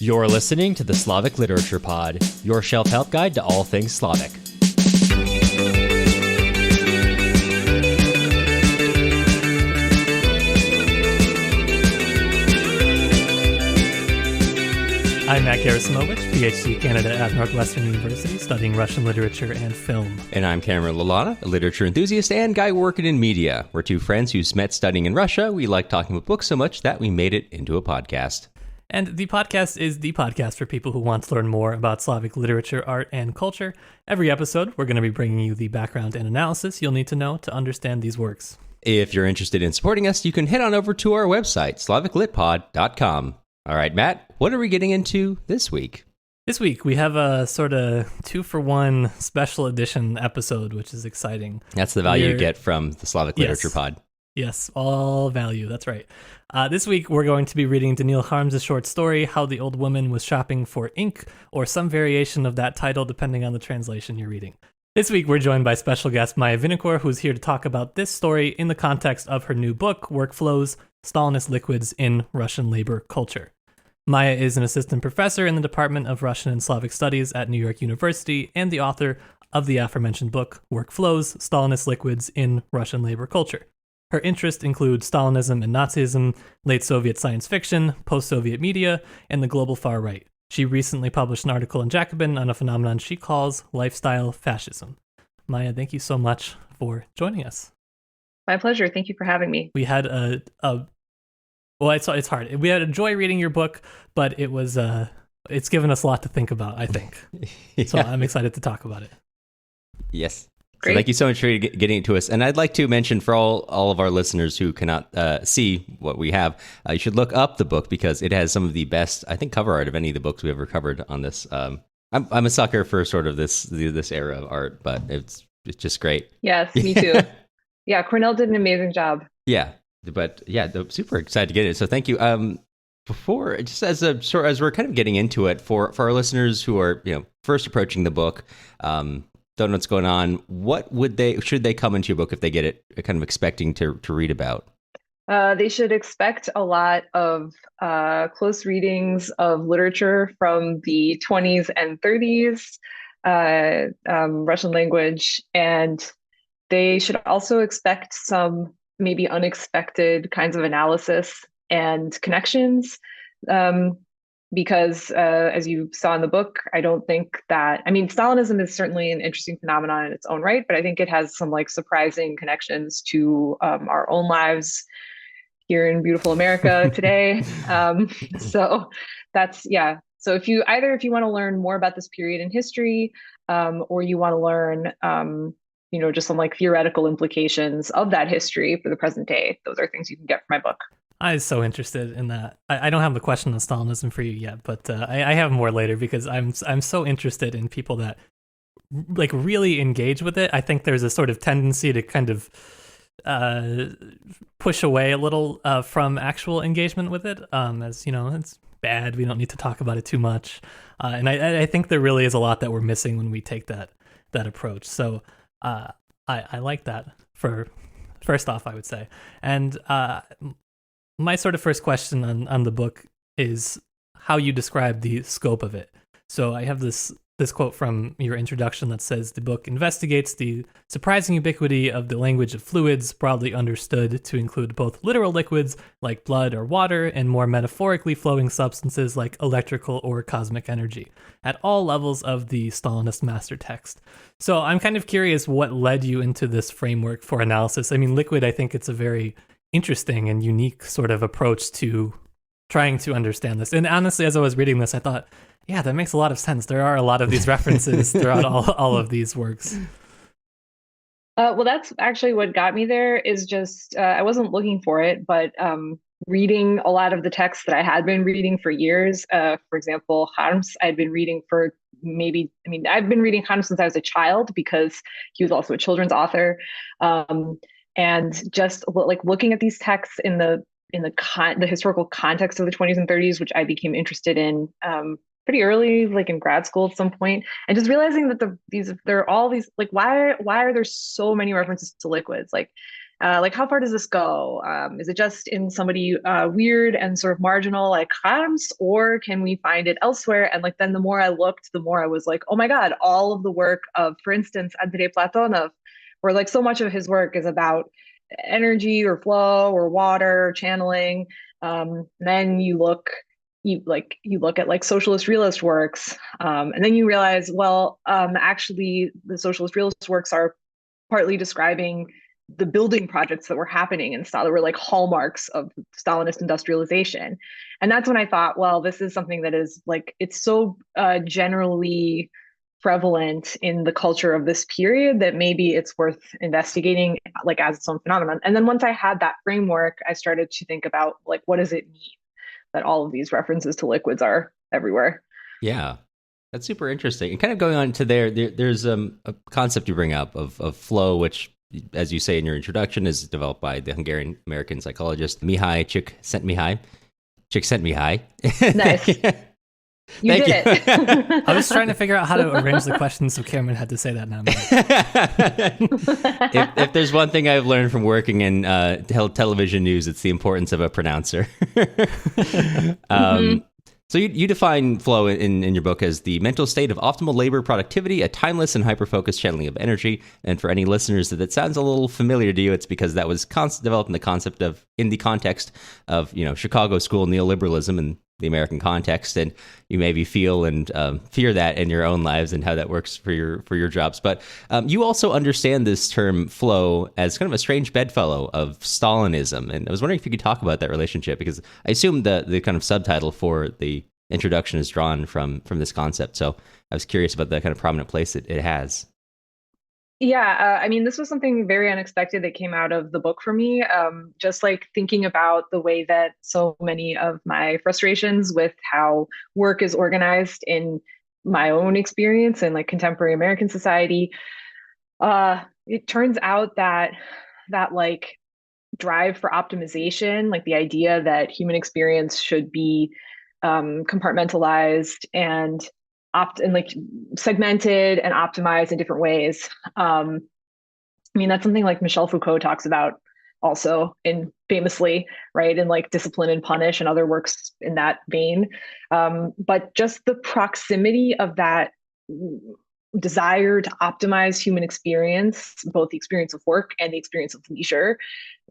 You're listening to the Slavic Literature Pod, your shelf help guide to all things Slavic. I'm Matt Gerasimovich, PhD candidate at Northwestern University, studying Russian literature and film. And I'm Cameron Lalana, a literature enthusiast and guy working in media. We're two friends who met studying in Russia. We like talking about books so much that we made it into a podcast. And the podcast is the podcast for people who want to learn more about Slavic literature, art, and culture. Every episode, we're going to be bringing you the background and analysis you'll need to know to understand these works. If you're interested in supporting us, you can head on over to our website, slaviclitpod.com. All right, Matt, what are we getting into this week? This week, we have a sort of 2-for-1 special edition episode, which is exciting. That's the value you get from the Slavic Literature Pod. Yes, all value. That's right. This week, we're going to be reading Daniil Kharms' short story, How the Old Woman Was Shopping for Ink, or some variation of that title, depending on the translation you're reading. This week, we're joined by special guest Maya Vinokour, who's here to talk about this story in the context of her new book, Workflows, Stalinist Liquids in Russian Labor Culture. Maya is an assistant professor in the Department of Russian and Slavic Studies at New York University and the author of the aforementioned book, Workflows, Stalinist Liquids in Russian Labor Culture. Her interests include Stalinism and Nazism, late Soviet science fiction, post-Soviet media, and the global far right. She recently published an article in Jacobin on a phenomenon she calls lifestyle fascism. Maya, thank you so much for joining us. My pleasure. Thank you for having me. We had well, it's hard. We had a joy reading your book, but it was it's given us a lot to think about, I think. Yeah. So I'm excited to talk about it. Yes. Great. So thank you so much for getting it to us. And I'd like to mention for all of our listeners who cannot see what we have, you should look up the book because it has some of the best, I think, cover art of any of the books we've ever covered on this. I'm a sucker for sort of this era of art, but it's just great. Yes, me too. Yeah, Cornell did an amazing job. Yeah. But yeah, super excited to get it. So thank you. Before, just as we're kind of getting into it, for our listeners who are first approaching the book, don't know what's going on, what should they come into your book if they get it kind of expecting to read about? They should expect a lot of close readings of literature from the 20s and 30s, Russian language, and they should also expect some maybe unexpected kinds of analysis and connections, because as you saw in the book, I don't think that, Stalinism is certainly an interesting phenomenon in its own right, but I think it has some surprising connections to our own lives here in beautiful America today. So that's, yeah. So if you want to learn more about this period in history, or you want to learn, just some theoretical implications of that history for the present day, those are things you can get from my book. I was so interested in that. I don't have the question on Stalinism for you yet, but I have more later because I'm so interested in people that really engage with it. I think there's a sort of tendency to kind of push away a little from actual engagement with it, as it's bad. We don't need to talk about it too much, and I think there really is a lot that we're missing when we take that approach. So I like that for first off, I would say. And my sort of first question on the book is how you describe the scope of it. So I have this quote from your introduction that says the book investigates the surprising ubiquity of the language of fluids, broadly understood to include both literal liquids like blood or water and more metaphorically flowing substances like electrical or cosmic energy at all levels of the Stalinist master text. So I'm kind of curious what led you into this framework for analysis. Liquid, I think it's a very interesting and unique sort of approach to trying to understand this. And honestly, as I was reading this, I thought, yeah, that makes a lot of sense. There are a lot of these references throughout all of these works. Well, that's actually what got me there is just, I wasn't looking for it, but reading a lot of the texts that I had been reading for years. For example, Kharms, I'd been reading for I've been reading Kharms since I was a child because he was also a children's author. And just looking at these texts in the historical context of the 20s and 30s, which I became interested in pretty early, in grad school at some point, and just realizing that there are all these why are there so many references to liquids? Like, how far does this go? Is it just in somebody weird and sort of marginal like Kharms, or can we find it elsewhere? And like, then the more I looked, the more I was like, oh my God, all of the work of, for instance, Andrei Platonov, where like so much of his work is about energy or flow or water channeling. Then you look at like socialist realist works, and then you realize, well, actually the socialist realist works are partly describing the building projects that were happening in Stalin, that were like hallmarks of Stalinist industrialization. And that's when I thought, well, this is something that is like, it's so generally prevalent in the culture of this period that maybe it's worth investigating like as its own phenomenon. And then once I had that framework, I started to think about like, what does it mean that all of these references to liquids are everywhere? Yeah. That's super interesting. And kind of going on to there's a concept you bring up of flow, which, as you say in your introduction, is developed by the Hungarian-American psychologist Mihai Csikszentmihalyi. Nice. You Thank did you. it. I was trying to figure out how to arrange the questions so Cameron had to say that now. If there's one thing I've learned from working in television news, it's the importance of a pronouncer. So you define flow in your book as the mental state of optimal labor productivity, a timeless and hyper-focused channeling of energy. And for any listeners that sounds a little familiar to you, it's because that was developed in the context of Chicago school neoliberalism and the American context, and you maybe feel and fear that in your own lives and how that works for your jobs. But you also understand this term flow as kind of a strange bedfellow of Stalinism, and I was wondering if you could talk about that relationship, because I assume the kind of subtitle for the introduction is drawn from this concept. So I was curious about the kind of prominent place it has. Yeah, I mean, this was something very unexpected that came out of the book for me. Just like thinking about the way that so many of my frustrations with how work is organized in my own experience and like contemporary American society, it turns out that like drive for optimization, like the idea that human experience should be compartmentalized and like segmented and optimized in different ways. I mean, that's something like Michel Foucault talks about also famously, right? In like Discipline and Punish and other works in that vein. But just the proximity of that desire to optimize human experience, both the experience of work and the experience of leisure,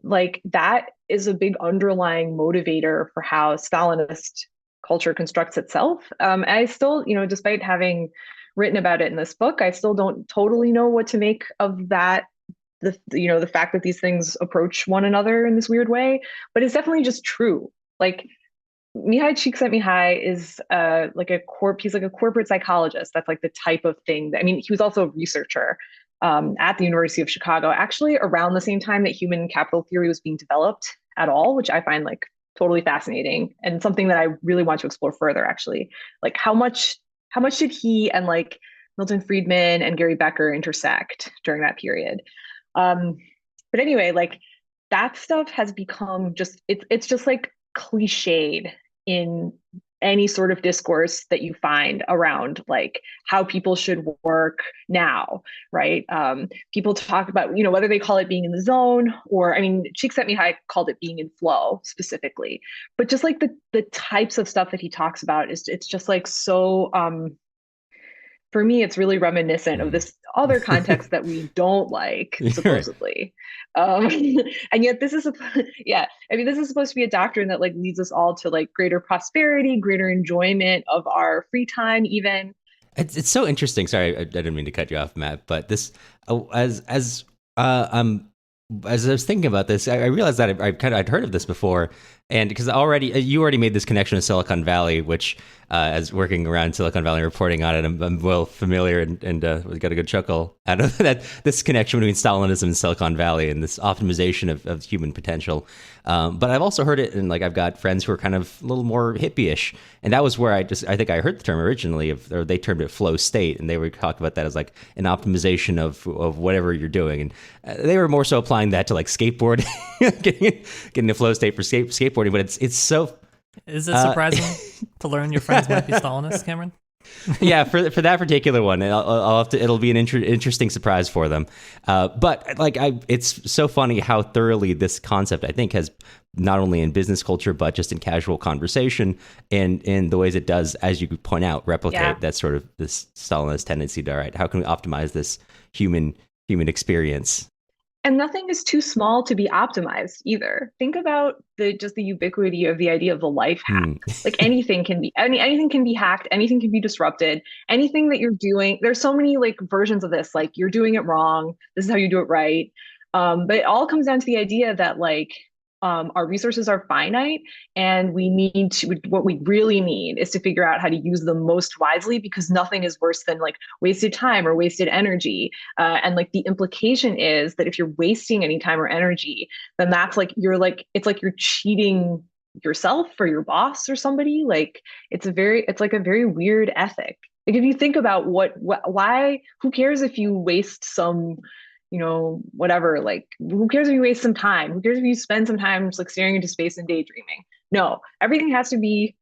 like that is a big underlying motivator for how Stalinist culture constructs itself. I still, despite having written about it in this book, I still don't totally know what to make of that. The fact that these things approach one another in this weird way, but it's definitely just true. Like Mihai Csikszentmihalyi is he's like a corporate psychologist. That's like the type of thing that, I mean, he was also a researcher at the University of Chicago, actually around the same time that human capital theory was being developed at all, which I find like totally fascinating and something that I really want to explore further, actually. Like how much did he and like Milton Friedman and Gary Becker intersect during that period? But anyway, like that stuff has become it's just like cliched in any sort of discourse that you find around like how people should work now, right? People talk about, whether they call it being in the zone, or I mean, Csikszentmihalyi called it being in flow specifically, but just like the types of stuff that he talks about it's just like so for me, it's really reminiscent of this other context that we don't like, supposedly. And yet this is this is supposed to be a doctrine that like leads us all to like greater prosperity, greater enjoyment of our free time, even. It's so interesting. Sorry, I didn't mean to cut you off, Matt, but this, as I was thinking about this, I realized that I'd heard of this before, and because you already made this connection to Silicon Valley, which as working around Silicon Valley and reporting on it, I'm well familiar and we got a good chuckle out of that. This connection between Stalinism and Silicon Valley and this optimization of human potential. But I've also heard it, and like I've got friends who are kind of a little more hippie-ish, and that was where I think I heard the term originally, or they termed it flow state, and they would talk about that as like an optimization of whatever you're doing, and they were more so applying that to like skateboard, getting the flow state for skateboarding. But it's so. Is it surprising to learn your friends might be Stalinists, Cameron? Yeah, for that particular one, I'll have to. It'll be an interesting surprise for them. But like, it's so funny how thoroughly this concept, I think, has not only in business culture but just in casual conversation, and in the ways it does, as you point out, replicate that sort of this Stalinist tendency to, all right, how can we optimize this human experience? And nothing is too small to be optimized either. Think about the ubiquity of the idea of the life hack. Like anything can be anything can be hacked, anything can be disrupted, anything that you're doing. There's so many like versions of this, like you're doing it wrong, this is how you do it right. But it all comes down to the idea that like our resources are finite, and what we really need is to figure out how to use them most wisely, because nothing is worse than like wasted time or wasted energy. And like the implication is that if you're wasting any time or energy, then that's like it's like you're cheating yourself or your boss or somebody. Like it's like a very weird ethic. Like if you think about why, who cares if you waste some, whatever, like who cares if you waste some time? Who cares if you spend some time just like staring into space and daydreaming? No, everything has to be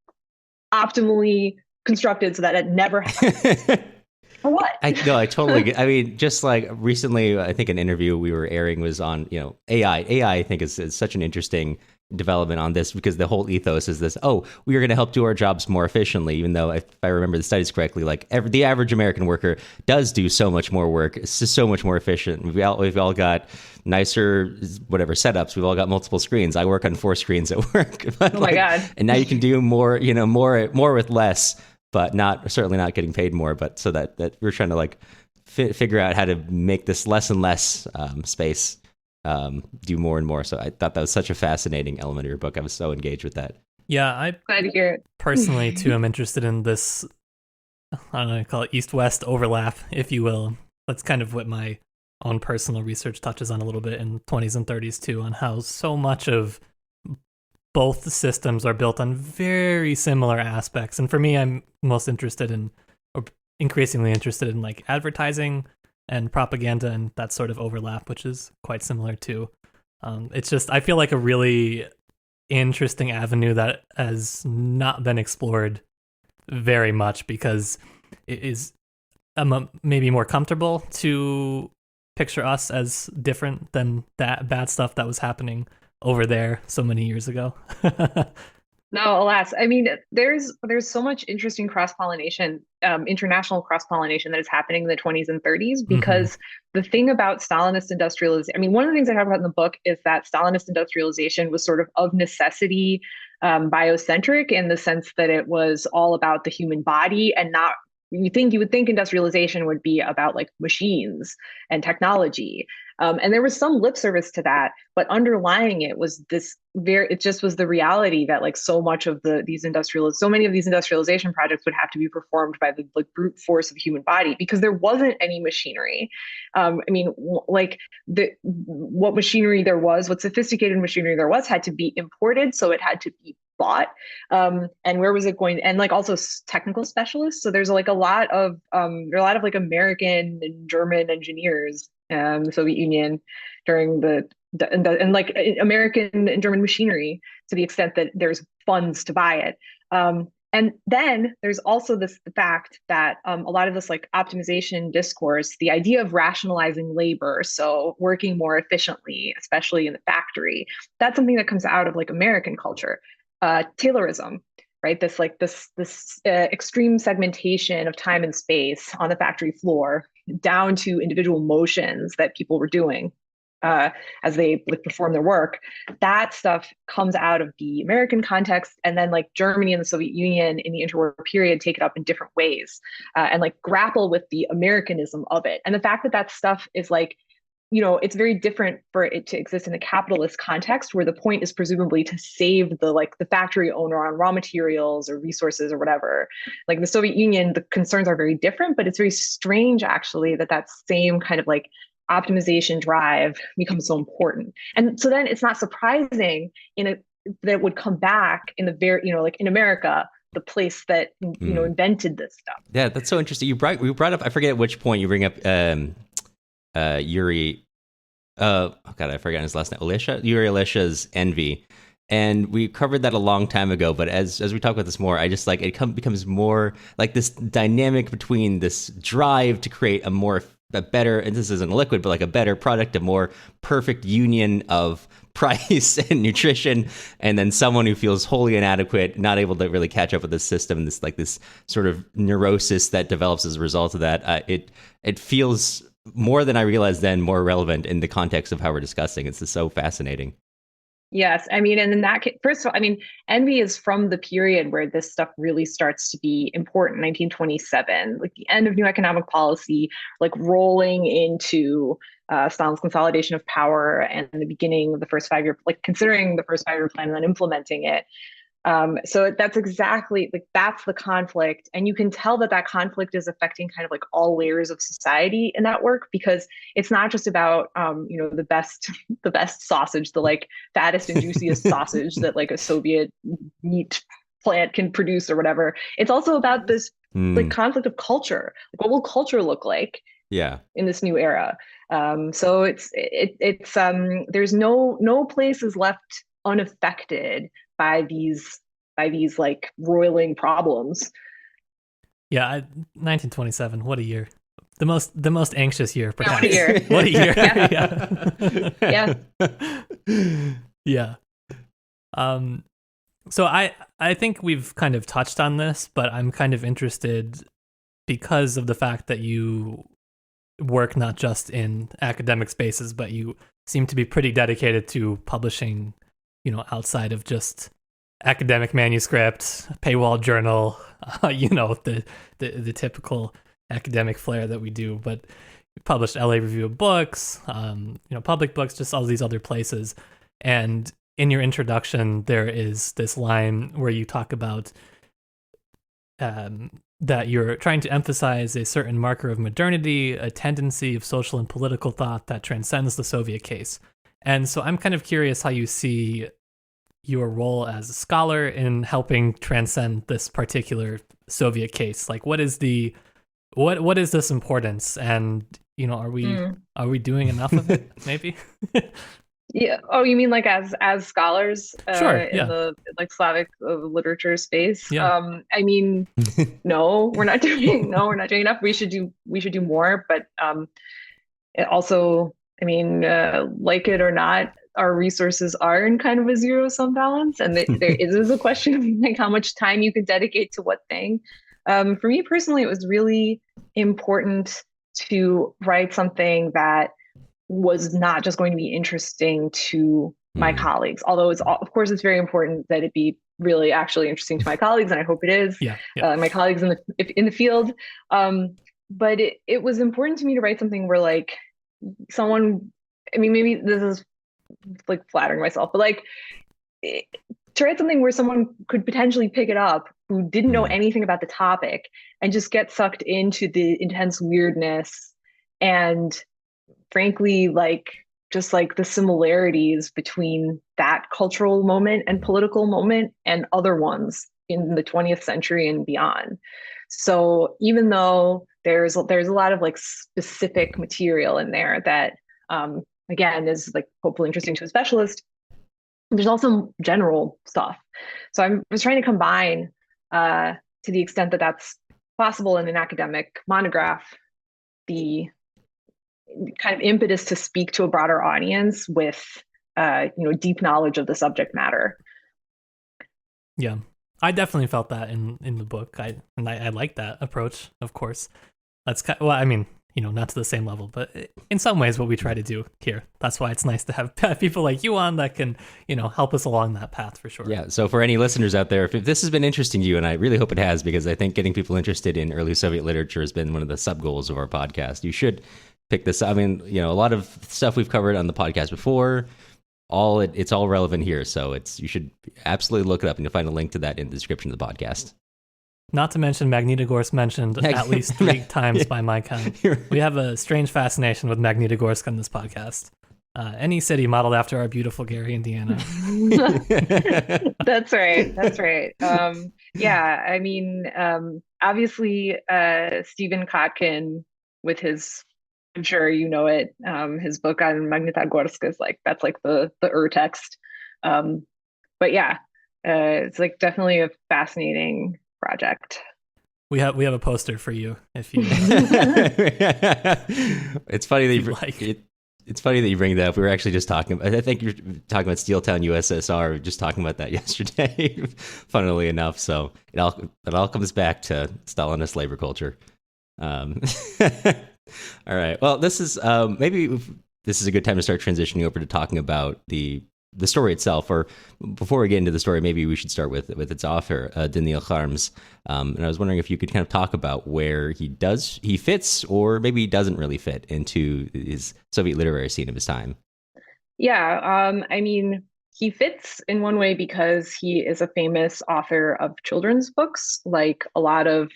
optimally constructed so that it never happens. For what? I totally get. I mean, just like recently, I think an interview we were airing was on, AI. AI, I think is such an interesting development on this, because the whole ethos is this, we are going to help do our jobs more efficiently, even though if I remember the studies correctly, like the average American worker does do so much more work. It's just so much more efficient. We've all got nicer whatever setups. We've all got multiple screens. I work on 4 screens at work. But my God. And now you can do more, more with less, but certainly not getting paid more. But so that we're trying to like figure out how to make this less and less space do more and more. So I thought that was such a fascinating element of your book. I was so engaged with that. Yeah, I glad to hear it. Personally too am interested in this, I don't know, call it east-west overlap, if you will. That's kind of what my own personal research touches on a little bit in 20s and 30s too, on how so much of both systems are built on very similar aspects. And for me, I'm most interested in, or increasingly interested in, like advertising and propaganda and that sort of overlap, which is quite similar too. It's just, I feel like a really interesting avenue that has not been explored very much, because it is maybe more comfortable to picture us as different than that bad stuff that was happening over there so many years ago. No, alas. I mean, there's so much interesting cross-pollination, international cross-pollination that is happening in the 20s and 30s, because the thing about Stalinist industrialization, I mean, one of the things I talk about in the book is that Stalinist industrialization was sort of necessity biocentric, in the sense that it was all about the human body, and not, you would think industrialization would be about like machines and technology. And there was some lip service to that, but underlying it was it just was the reality that like so many of these industrialization projects would have to be performed by the like brute force of the human body, because there wasn't any machinery. I mean, like what machinery there was, what sophisticated machinery there was, had to be imported, so it had to be bought. And where was it going? And like also technical specialists. So there's like a lot of like American and German engineers, the Soviet Union during and like American and German machinery, to the extent that there's funds to buy it. And then there's also the fact that a lot of this like optimization discourse, the idea of rationalizing labor, so working more efficiently, especially in the factory, that's something that comes out of like American culture. Taylorism, right? This extreme segmentation of time and space on the factory floor, down to individual motions that people were doing as they like perform their work. That stuff comes out of the American context, and then like Germany and the Soviet Union in the interwar period take it up in different ways, and like grapple with the Americanism of it. And the fact that that stuff is like, it's very different for it to exist in a capitalist context, where the point is presumably to save the factory owner on raw materials or resources or whatever. Like the Soviet Union, the concerns are very different, but it's very strange actually that same kind of like optimization drive becomes so important. And so then it's not surprising that it would come back in the very, like in America, the place that invented this stuff. Yeah, that's so interesting. You brought up, I forget at which point you bring up Yuri, oh god, I forgot his last name. Yuri Alesha's envy. And we covered that a long time ago, but as we talk about this more, I just like becomes more like this dynamic between this drive to create a better, and this isn't a liquid, but like a better product, a more perfect union of price and nutrition, and then someone who feels wholly inadequate, not able to really catch up with the system, this like this sort of neurosis that develops as a result of that. It feels more than I realized then more relevant in the context of how we're discussing. It's just so fascinating. Yes, I mean, and in that case, first of all, I mean, envy is from the period where this stuff really starts to be important, 1927, like the end of new economic policy, like rolling into Stalin's consolidation of power and the beginning of the first 5 year, like considering the first 5 year plan and then implementing it. So that's exactly like that's the conflict, and you can tell that that conflict is affecting kind of like all layers of society in that work, because it's not just about the best the best sausage, the like fattest and juiciest sausage that like a Soviet meat plant can produce or whatever. It's also about this like conflict of culture. Like, what will culture look like? Yeah. In this new era. So it's there's no place is left unaffected by these like roiling problems. Yeah, 1927. What a year! The most anxious year, perhaps. What a year! Yeah. Yeah. Yeah. So I think we've kind of touched on this, but I'm kind of interested because of the fact that you work not just in academic spaces, but you seem to be pretty dedicated to publishing, outside of just academic manuscript, paywall journal, the typical academic flair that we do. But you published LA Review of Books, Public Books, just all these other places. And in your introduction, there is this line where you talk about that you're trying to emphasize a certain marker of modernity, a tendency of social and political thought that transcends the Soviet case. And so I'm kind of curious how you see your role as a scholar in helping transcend this particular Soviet case. Like, what is this importance? And, are we doing enough of it, maybe? Yeah. Oh, you mean like as scholars sure, in the like Slavic literature space? Yeah. I mean, no, we're not doing enough. We should do more, but it also, I mean, like it or not, our resources are in kind of a zero-sum balance, and there is a question of like how much time you can dedicate to what thing. For me personally, it was really important to write something that was not just going to be interesting to my colleagues, although of course it's very important that it be really actually interesting to my colleagues, and I hope it is. Yeah. My colleagues in the field. But it was important to me to write something where like someone, I mean, maybe this is like flattering myself, but like to write something where someone could potentially pick it up who didn't know anything about the topic and just get sucked into the intense weirdness and frankly, like just like the similarities between that cultural moment and political moment and other ones in the 20th century and beyond. So even though there's a lot of like specific material in there that again is like hopefully interesting to a specialist, there's also general stuff. So I was trying to combine to the extent that that's possible in an academic monograph, the kind of impetus to speak to a broader audience with deep knowledge of the subject matter. Yeah, I definitely felt that in the book. I like that approach, of course. That's well, I mean, not to the same level, but in some ways what we try to do here. That's why it's nice to have people like you on that can, help us along that path for sure. Yeah, so for any listeners out there, if this has been interesting to you, and I really hope it has, because I think getting people interested in early Soviet literature has been one of the sub-goals of our podcast, you should pick this up. I mean, a lot of stuff we've covered on the podcast before, it's all relevant here, so you should absolutely look it up, and you'll find a link to that in the description of the podcast. Not to mention Magnitogorsk mentioned at least 3 times by my count. We have a strange fascination with Magnitogorsk on this podcast. Any city modeled after our beautiful Gary, Indiana. That's right. Yeah, I mean, obviously, Stephen Kotkin with his, I'm sure you know it, his book on Magnitogorsk is like, that's like the text. but yeah, it's like definitely a fascinating project. We have a poster for you if you It's funny that if you like. it's funny that you bring that up. We were actually just talking. I think you're talking about Steeltown, USSR. We were just talking about that yesterday. Funnily enough, so it all comes back to Stalinist labor culture. Um, all right. Well, this is this is a good time to start transitioning over to talking about the story itself. Or before we get into the story, maybe we should start with its author, Daniil Kharms. And I was wondering if you could kind of talk about where he fits, or maybe he doesn't really fit into his Soviet literary scene of his time. Yeah, I mean, he fits in one way because he is a famous author of children's books. Like a lot of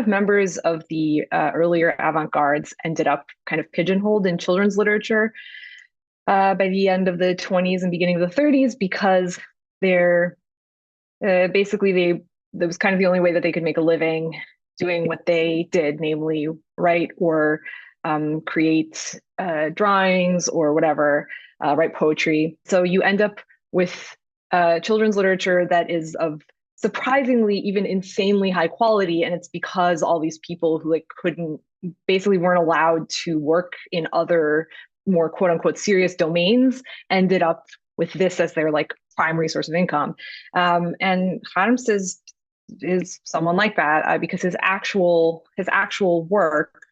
members of the earlier avant-gardes ended up kind of pigeonholed in children's literature by the end of the 20s and beginning of the 30s because they're basically that was kind of the only way that they could make a living doing what they did, namely write or create drawings or whatever, write poetry. So you end up with children's literature that is of surprisingly, even insanely high quality, and it's because all these people who like couldn't basically weren't allowed to work in other more quote unquote serious domains ended up with this as their like primary source of income. And Harms is someone like that because his actual work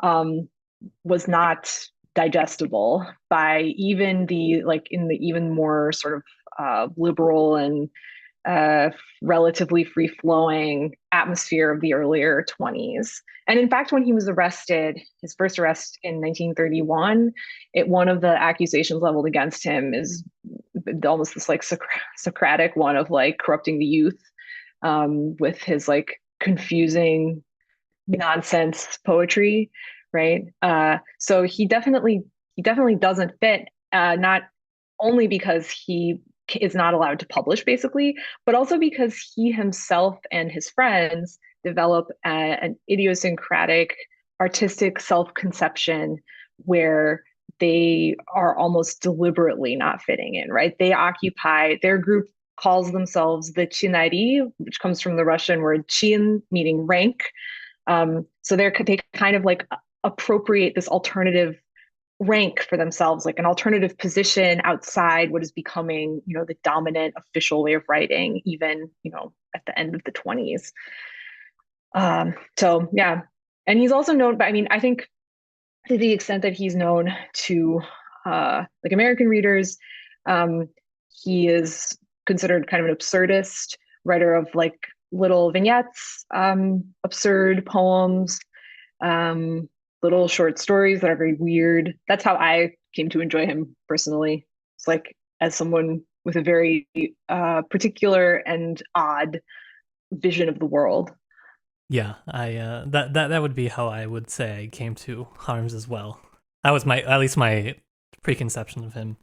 was not digestible by even the like in the even more sort of liberal and relatively free flowing atmosphere of the earlier 20s. And in fact, when he was arrested, his first arrest in 1931, one of the accusations leveled against him is almost this like Socratic one of like corrupting the youth with his like confusing nonsense poetry, right? So he definitely doesn't fit, not only because he is not allowed to publish basically, but also because he himself and his friends develop an idiosyncratic artistic self-conception where they are almost deliberately not fitting in, right? They occupy, their group calls themselves the Chinari, which comes from the Russian word chin, meaning rank. So they kind of like appropriate this alternative rank for themselves, like an alternative position outside what is becoming, you know, the dominant official way of writing, even, you know, at the end of the 20s. So yeah. And he's also known, but I mean, I think to the extent that he's known to like American readers, um, he is considered kind of an absurdist writer of like little vignettes, absurd poems, um, little short stories that are very weird. That's how I came to enjoy him personally. It's like as someone with a very particular and odd vision of the world. Yeah, I that would be how I would say I came to Harms as well. That was my at least my preconception of him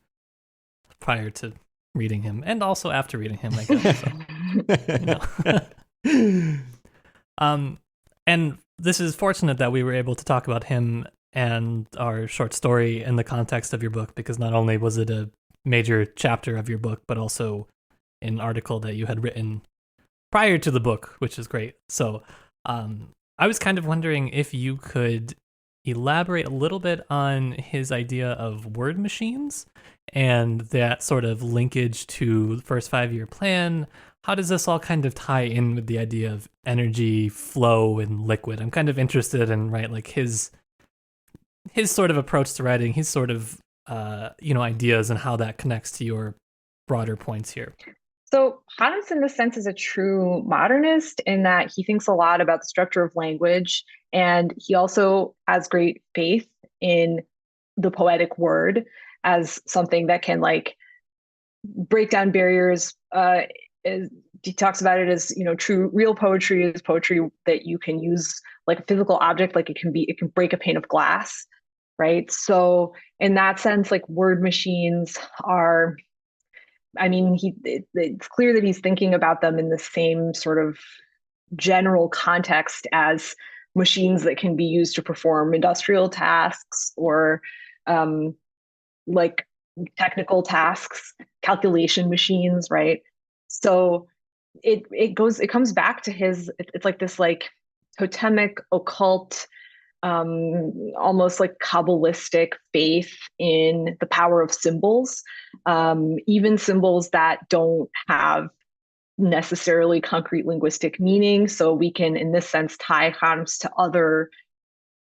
prior to reading him, and also after reading him, I guess. So, you know. And this is fortunate that we were able to talk about him and our short story in the context of your book, because not only was it a major chapter of your book, but also an article that you had written prior to the book, which is great. So I was kind of wondering if you could elaborate a little bit on his idea of word machines and that sort of linkage to the first 5-year plan. How does this all kind of tie in with the idea of energy, flow, and liquid? I'm kind of interested in, right, like his sort of approach to writing, his sort of ideas and how that connects to your broader points here. So Hans, in this sense, is a true modernist in that he thinks a lot about the structure of language, and he also has great faith in the poetic word as something that can like break down barriers. He talks about it as, you know, true real poetry is poetry that you can use like a physical object, like it can break a pane of glass, right? So in that sense, like word machines are, I mean, it's clear that he's thinking about them in the same sort of general context as machines that can be used to perform industrial tasks or like technical tasks, calculation machines, right? So it comes back to it's like this like totemic occult, almost like Kabbalistic faith in the power of symbols, even symbols that don't have necessarily concrete linguistic meaning. So we can, in this sense, tie Kharms to other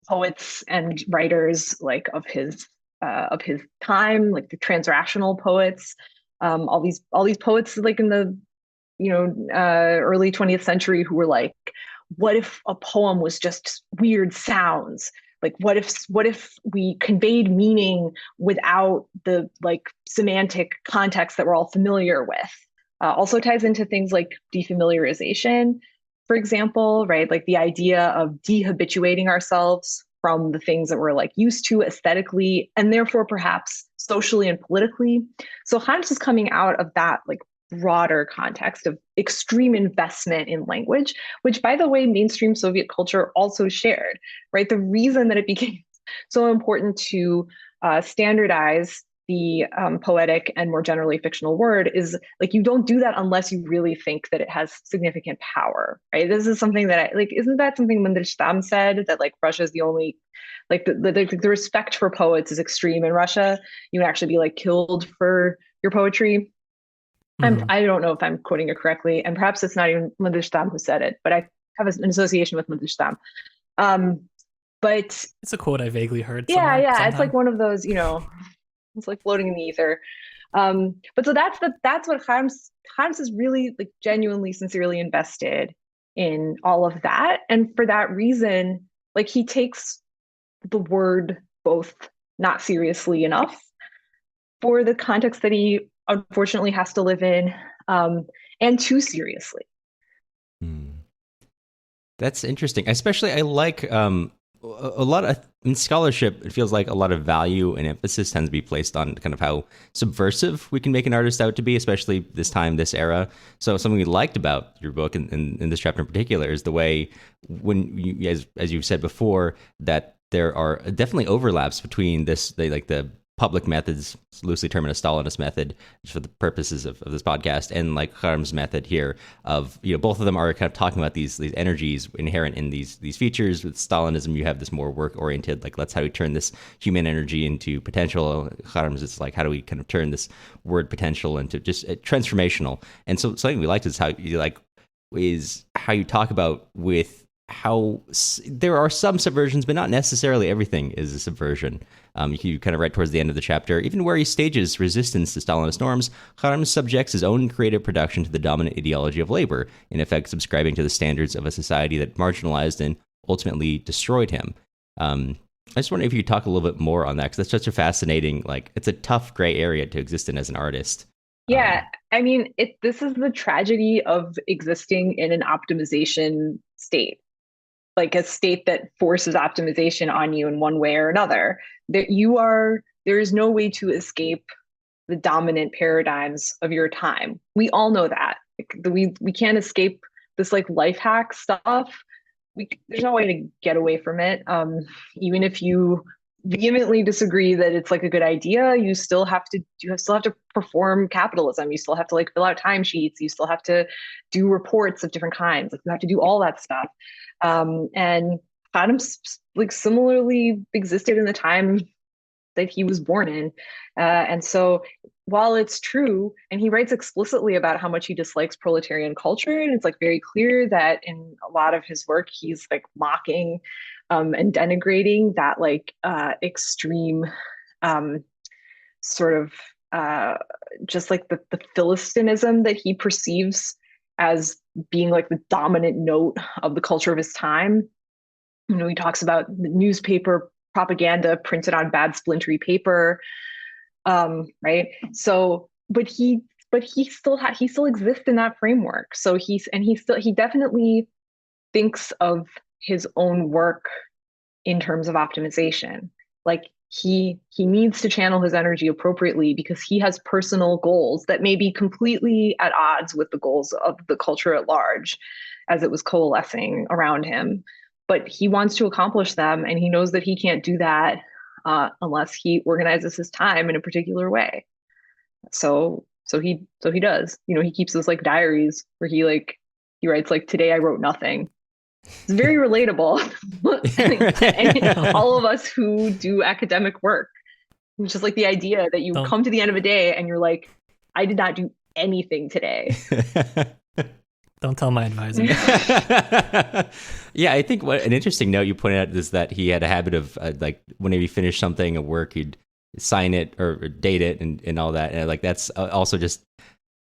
poets and writers like of his time, like the transrational poets, all these poets like in the early 20th century who were like, what if a poem was just weird sounds? Like what if we conveyed meaning without the like semantic context that we're all familiar with? Also ties into things like defamiliarization, for example, right? Like the idea of dehabituating ourselves from the things that we're like used to aesthetically and therefore perhaps socially and politically. So Hans is coming out of that like broader context of extreme investment in language, which, by the way, mainstream Soviet culture also shared, right? The reason that it became so important to standardize the poetic and more generally fictional word is like you don't do that unless you really think that it has significant power, right? This is something that I like. Isn't that something Mandelstam said, that like Russia is the only like the respect for poets is extreme in Russia? You would actually be like killed for your poetry. I don't know if I'm quoting it correctly, and perhaps it's not even Mandelstam who said it, but I have an association with Mandelstam. But it's a quote I vaguely heard. Yeah, sometime. it's like one of those, it's like floating in the ether. But so that's what Kharms is really like genuinely, sincerely invested in all of that, and for that reason, like he takes the word both not seriously enough for the context that he unfortunately has to live in, and too seriously. That's interesting. Especially, I like a lot of in scholarship. It feels like a lot of value and emphasis tends to be placed on kind of how subversive we can make an artist out to be, especially this time, this era. So something we liked about your book, and in this chapter in particular, is the way when you, as you've said before, that there are definitely overlaps between the public methods, loosely termed a Stalinist method for the purposes of this podcast, and like Kharms' method here of, both of them are kind of talking about these energies inherent in these features. With Stalinism, you have this more work-oriented, like, how do we turn this human energy into potential? Kharms, it's like, how do we kind of turn this word potential into just transformational? And so something we liked is how you talk about with how there are some subversions, but not necessarily everything is a subversion. You kind of right towards the end of the chapter, even where he stages resistance to Stalinist norms, Kharms subjects his own creative production to the dominant ideology of labor, in effect subscribing to the standards of a society that marginalized and ultimately destroyed him. I just wonder if you could talk a little bit more on that, because that's such a fascinating, it's a tough gray area to exist in as an artist. Yeah, I mean, this is the tragedy of existing in an optimization state, like a state that forces optimization on you in one way or another. There is no way to escape the dominant paradigms of your time. We all know that. We can't escape this like life hack stuff. There's no way to get away from it. Even if you vehemently disagree that it's like a good idea, you still have to perform capitalism. You still have to like fill out timesheets. You still have to do reports of different kinds. Like you have to do all that stuff. And Adams like similarly existed in the time that he was born in. And so while it's true, and he writes explicitly about how much he dislikes proletarian culture, and it's like very clear that in a lot of his work, he's like mocking and denigrating that like extreme sort of just like the Philistinism that he perceives as being like the dominant note of the culture of his time. He talks about the newspaper propaganda printed on bad splintery paper, right? So, but he still exists in that framework. So he definitely thinks of his own work in terms of optimization. Like he needs to channel his energy appropriately because he has personal goals that may be completely at odds with the goals of the culture at large as it was coalescing around him. But he wants to accomplish them, and he knows that he can't do that unless he organizes his time in a particular way. So he does. He keeps those like diaries where he writes like, today I wrote nothing. It's very relatable. And all of us who do academic work, it's just like the idea that you come to the end of a day and you're like, I did not do anything today. Don't tell my advisor. Yeah, I think an interesting note you pointed out is that he had a habit of like whenever he finished something at work, he'd sign it or date it and all that. And like that's also just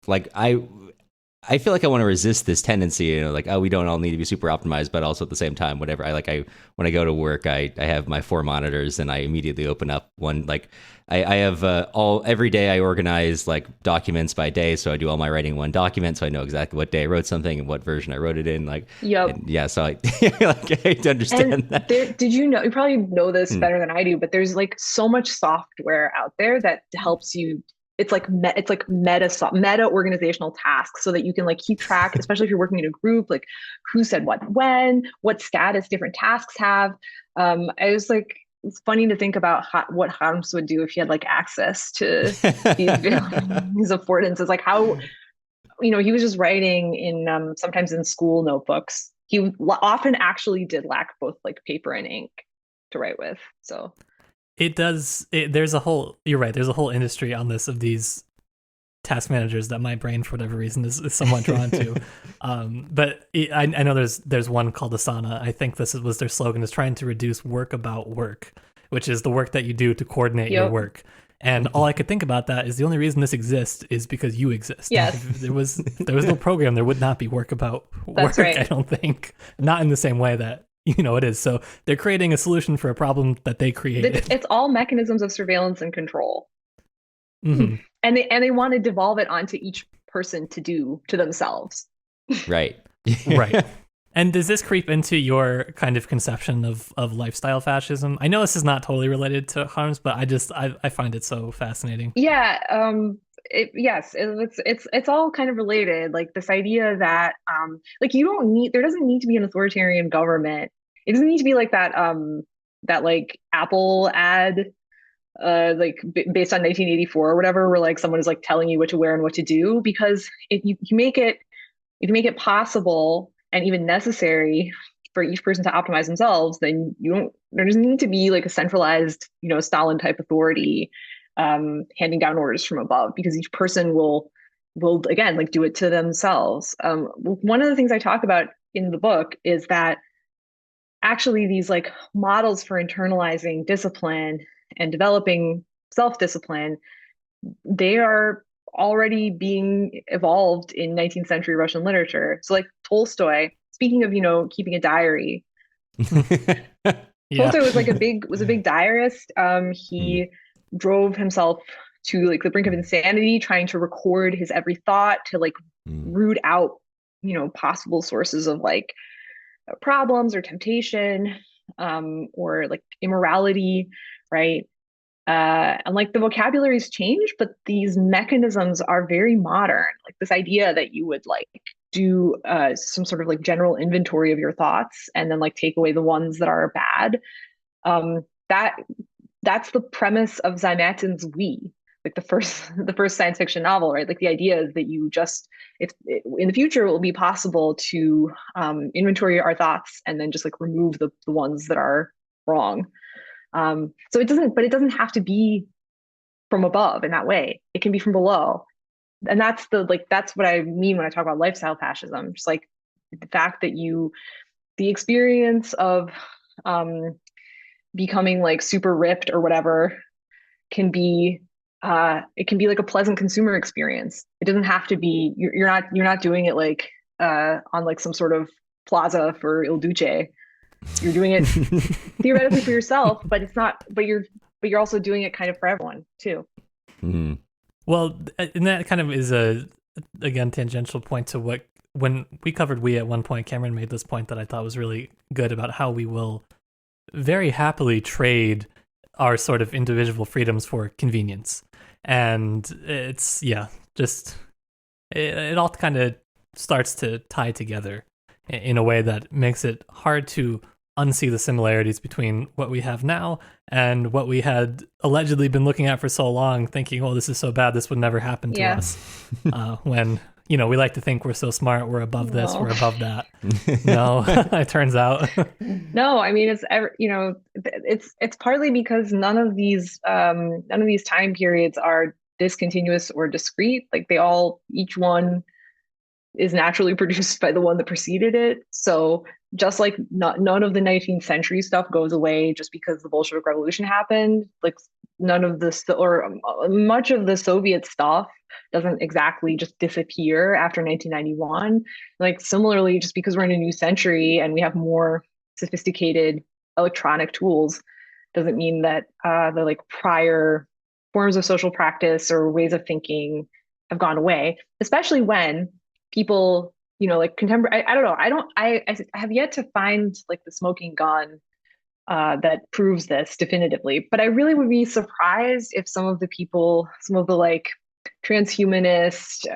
like I feel like I want to resist this tendency, like, oh, we don't all need to be super optimized, but also at the same time, whatever. When I go to work, I have my 4 monitors and I immediately open up one. Like I have every day I organize like documents by day. So I do all my writing in one document. So I know exactly what day I wrote something and what version I wrote it in. Like, yep. Yeah. So I understand and that. Did you know, you probably know this better than I do, but there's like so much software out there that helps you. It's like meta organizational tasks so that you can like keep track, especially if you're working in a group, like who said what, when, what status different tasks have. I was like, it's funny to think about what Kharms would do if he had like access to these affordances, like how, he was just writing in sometimes in school notebooks. He often actually did lack both like paper and ink to write with. So it does. You're right. There's a whole industry on this of these task managers that my brain, for whatever reason, is somewhat drawn to. But I know there's one called Asana. I think this was their slogan, is trying to reduce work about work, which is the work that you do to coordinate your work. And all I could think about that is the only reason this exists is because you exist. Yes. If there was no program, there would not be work about work. Right. I don't think. Not in the same way that it is. So they're creating a solution for a problem that they created. It's all mechanisms of surveillance and control. Mm-hmm. And they want to devolve it onto each person to do to themselves. Right. Right. And does this creep into your kind of conception of lifestyle fascism? I know this is not totally related to Kharms, but I find it so fascinating. Yeah. It's all kind of related. Like this idea that like there doesn't need to be an authoritarian government. It doesn't need to be like that that like Apple ad like based on 1984 or whatever, where like someone is like telling you what to wear and what to do, because if you make it possible and even necessary for each person to optimize themselves, then there doesn't need to be like a centralized, Stalin type authority handing down orders from above, because each person will again like do it to themselves. One of the things I talk about in the book is that actually these like models for internalizing discipline and developing self-discipline, they are already being evolved in 19th century Russian literature. So like Tolstoy, speaking of, keeping a diary, Tolstoy was a big diarist. He drove himself to like the brink of insanity, trying to record his every thought, to like root out, possible sources of like problems or temptation, or like immorality, right? And like the vocabulary's changed, but these mechanisms are very modern. Like this idea that you would like do some sort of like general inventory of your thoughts and then like take away the ones that are bad. That's the premise of Zametin's We, like the first science fiction novel, right? Like the idea is that in the future it will be possible to inventory our thoughts and then just like remove the ones that are wrong. So it doesn't have to be from above in that way. It can be from below. And that's what I mean when I talk about lifestyle fascism. Just like the fact that the experience of becoming like super ripped or whatever can be it can be like a pleasant consumer experience. It doesn't have to be, you're not doing it like on like some sort of plaza for Il Duce. You're doing it theoretically for yourself, but it's not, but you're also doing it kind of for everyone too. Mm-hmm. Well, and that kind of is again, tangential point to when we covered We at one point, Cameron made this point that I thought was really good about how we will very happily trade our sort of individual freedoms for convenience. And it's, it all kind of starts to tie together in a way that makes it hard to unsee the similarities between what we have now and what we had allegedly been looking at for so long, thinking, oh, this is so bad, this would never happen to us. When, we like to think we're so smart, we're above this, we're above that. No, it turns out. No, I mean, it's partly because none of these time periods are discontinuous or discrete. Like each one is naturally produced by the one that preceded it. So just like none of the 19th century stuff goes away just because the Bolshevik Revolution happened, like none of this or much of the Soviet stuff doesn't exactly just disappear after 1991. Like similarly, just because we're in a new century and we have more sophisticated electronic tools doesn't mean that the like prior forms of social practice or ways of thinking have gone away, especially when people, like contemporary, I don't know. I have yet to find like the smoking gun that proves this definitively, but I really would be surprised if some of the like transhumanist,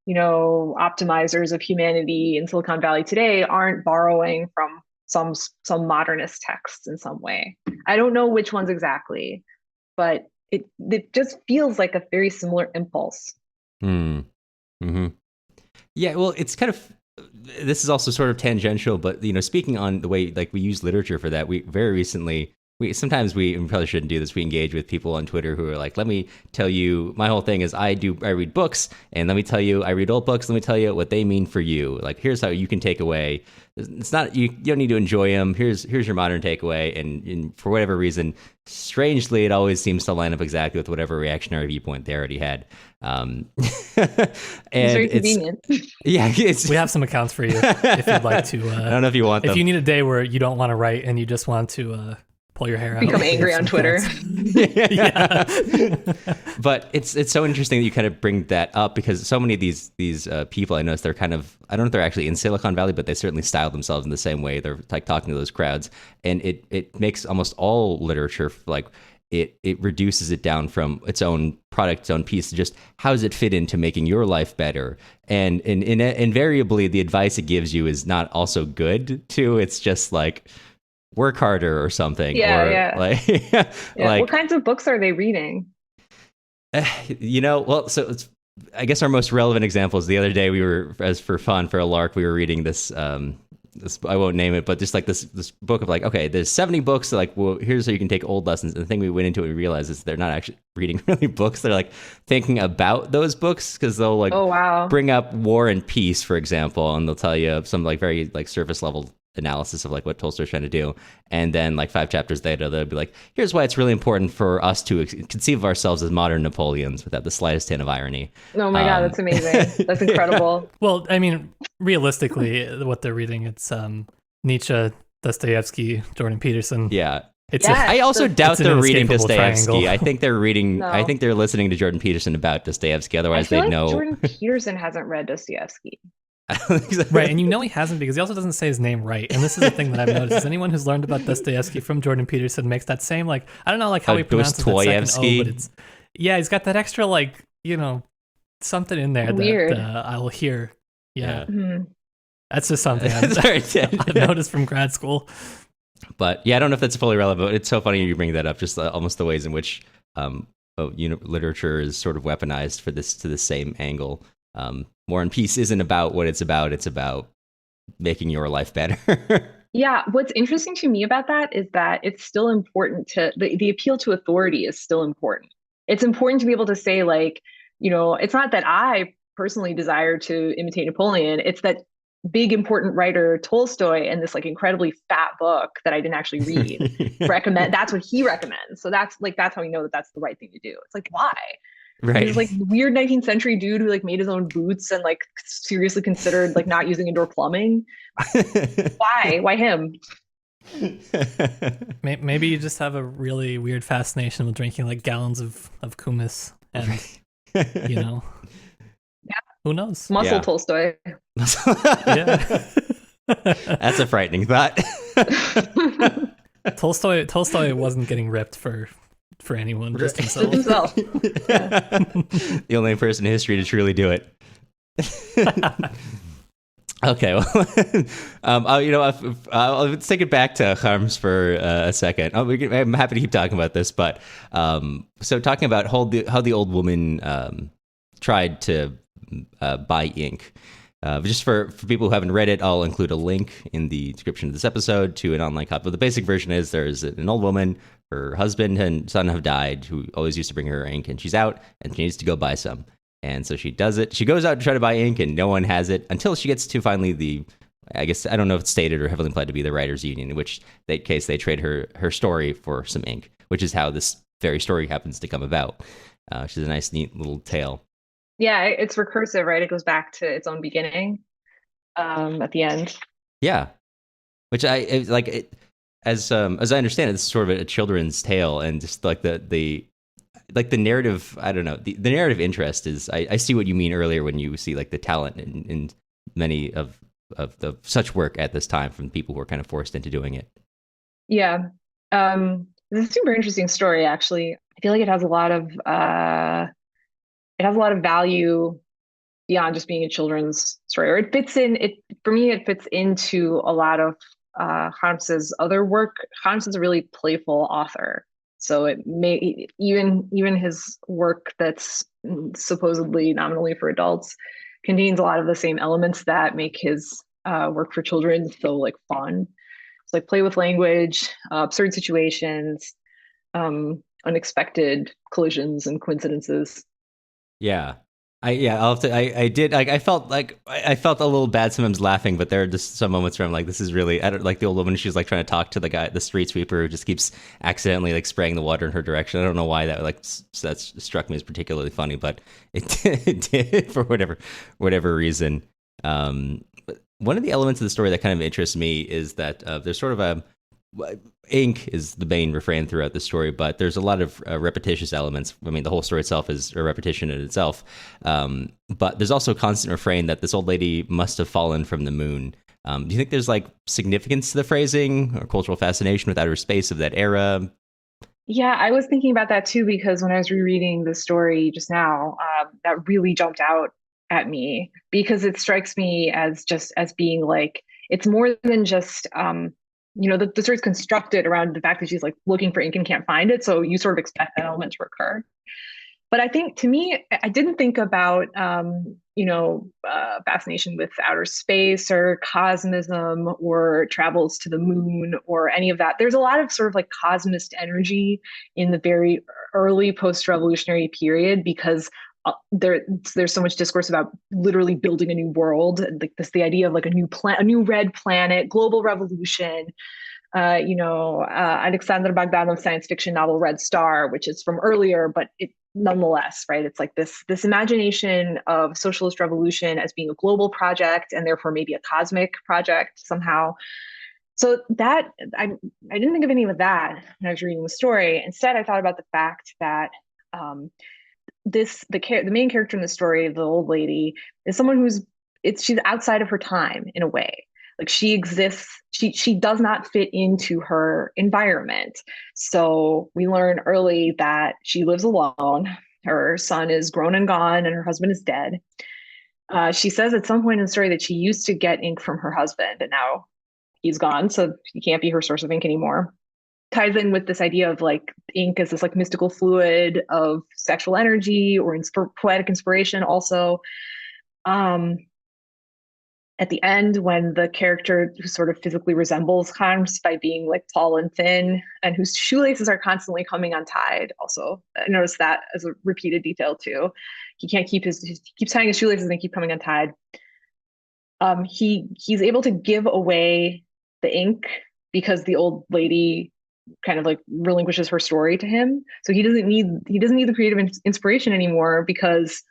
optimizers of humanity in Silicon Valley today aren't borrowing from some modernist texts in some way. I don't know which ones exactly, but it just feels like a very similar impulse. Mm-hmm. Yeah, well, it's kind of, this is also sort of tangential, but, speaking on the way, like, we use literature for that, we very recently, we probably shouldn't do this, we engage with people on Twitter who are like, let me tell you, my whole thing is I read books, and let me tell you, I read old books, let me tell you what they mean for you. Like, here's how you can take away, it's not, you don't need to enjoy them, here's your modern takeaway, and for whatever reason, strangely, it always seems to line up exactly with whatever reactionary viewpoint they already had. And it's very convenient. Yeah, we have some accounts for you if you'd like to. I don't know if you want them. If you need a day where you don't want to write and you just want to pull your hair out, become angry on Twitter. Yeah. But it's so interesting that you kind of bring that up, because so many of these people, I notice they're kind of, I don't know if they're actually in Silicon Valley, but they certainly style themselves in the same way. They're like talking to those crowds, and it makes almost all literature like it reduces it down from its own product, its own piece, to just how does it fit into making your life better. And invariably, the advice it gives you is not also good too. It's just like, work harder or something. Like, like, what kinds of books are they reading? Well, so I guess our most relevant example is the other day we were, as for fun, for a lark, we were reading this, I won't name it, but just like this book of like, okay, there's 70 books, like, well, here's how you can take old lessons. And the thing we went into it, we realized is they're not actually reading really books. They're like thinking about those books, because they'll like bring up War and Peace, for example, and they'll tell you some like very like surface level analysis of like what Tolstoy's trying to do, and then like 5 chapters later they'll be like, here's why it's really important for us to conceive of ourselves as modern Napoleons, without the slightest hint of irony. Oh my god, that's amazing. That's incredible. Well, I mean, realistically, what they're reading, it's Nietzsche, Dostoevsky, Jordan Peterson. I also doubt they're reading Dostoevsky. Triangle. I think they're reading. No. I think they're listening to Jordan Peterson about Dostoevsky. Otherwise, they'd know. Jordan Peterson hasn't read Dostoevsky. Right, and he hasn't, because he also doesn't say his name right. And this is the thing that I've noticed, is anyone who's learned about Dostoevsky from Jordan Peterson makes that same, like, I don't know, like how he pronounces that second O, but it's, he's got that extra, like, something in there Weird. that I will hear. Yeah. Mm-hmm. That's just something I've noticed from grad school. But yeah, I don't know if that's fully relevant, but it's so funny you bring that up, just almost the ways in which literature is sort of weaponized for this, to the same angle. War and Peace isn't about what it's about. It's about making your life better. Yeah. What's interesting to me about that is that it's still important to, the appeal to authority is still important. It's important to be able to say, like, it's not that I personally desire to imitate Napoleon. It's that big, important writer Tolstoy, and this like incredibly fat book that I didn't actually read, that's what he recommends. So that's how we know that that's the right thing to do. It's like, why? Right. He's like weird 19th century dude who like made his own boots and like seriously considered like not using indoor plumbing. Why him? Maybe you just have a really weird fascination with drinking like gallons of kumis, and Yeah. Who knows? Muscle Tolstoy. Yeah. That's a frightening thought. Tolstoy wasn't getting ripped for anyone, just himself. The only person in history to truly do it. Okay, well, let's take it back to Harms for a second. I'm happy to keep talking about this, but so talking about how the old woman tried to buy ink. Just for people who haven't read it, I'll include a link in the description of this episode to an online copy. But the basic version is there's an old woman, her husband and son have died, who always used to bring her ink, and she's out and she needs to go buy some. And so she does it. She goes out to try to buy ink, and no one has it until she gets to finally I guess, I don't know if it's stated or heavily implied to be the writers' union, in which case they trade her story for some ink, which is how this very story happens to come about. Which is a nice, neat little tale. Yeah, it's recursive, right? It goes back to its own beginning at the end. Yeah, which as I understand it, this is sort of a children's tale, and just like the narrative. I don't know. The narrative interest is. I see what you mean earlier when you see like the talent in many of the such work at this time from people who are kind of forced into doing it. Yeah, it's a super interesting story. Actually, I feel like it has a lot of value beyond just being a children's story, or it fits in. It for me, it fits into a lot of Harms's other work. Harms is a really playful author, so it may even his work that's supposedly nominally for adults contains a lot of the same elements that make his work for children so like fun. It's like play with language, absurd situations, unexpected collisions and coincidences. Yeah. I'll have to, I did, like, I felt a little bad sometimes laughing, but there are just some moments where I'm like, this is really, I don't like the old woman. She's like trying to talk to the street sweeper who just keeps accidentally like spraying the water in her direction. I don't know why that struck me as particularly funny, but it did for whatever reason. But one of the elements of the story that kind of interests me is that there's sort of ink is the main refrain throughout the story, but there's a lot of repetitious elements. I mean, the whole story itself is a repetition in itself. But there's also a constant refrain that this old lady must have fallen from the moon. Do you think there's like significance to the phrasing or cultural fascination with outer space of that era? Yeah, I was thinking about that too, because when I was rereading the story just now, that really jumped out at me because it strikes me as being like, it's more than just, the story's constructed around the fact that she's like looking for ink and can't find it. So you sort of expect that element to recur. But I think to me, I didn't think about, fascination with outer space or cosmism or travels to the moon or any of that. There's a lot of sort of like cosmist energy in the very early post-revolutionary period because there's so much discourse about literally building a new world, like the idea of like a new red planet, global revolution. Alexander Bogdanov's science fiction novel Red Star, which is from earlier, but it nonetheless, right? It's like this imagination of socialist revolution as being a global project and therefore maybe a cosmic project somehow. So that I didn't think of any of that when I was reading the story. Instead, I thought about the fact that the main character in the story, the old lady, is someone she's outside of her time in a way. Like she exists, she does not fit into her environment. So we learn early that she lives alone. Her son is grown and gone, and her husband is dead. She says at some point in the story that she used to get ink from her husband, and now he's gone, so he can't be her source of ink anymore. Ties in with this idea of like ink as this like mystical fluid of sexual energy or poetic inspiration also. At the end, when the character who sort of physically resembles Kharms by being like tall and thin and whose shoelaces are constantly coming untied, also I noticed that as a repeated detail too. He keeps tying his shoelaces and they keep coming untied. He's able to give away the ink because the old lady kind of like relinquishes her story to him. So he doesn't need the creative inspiration anymore because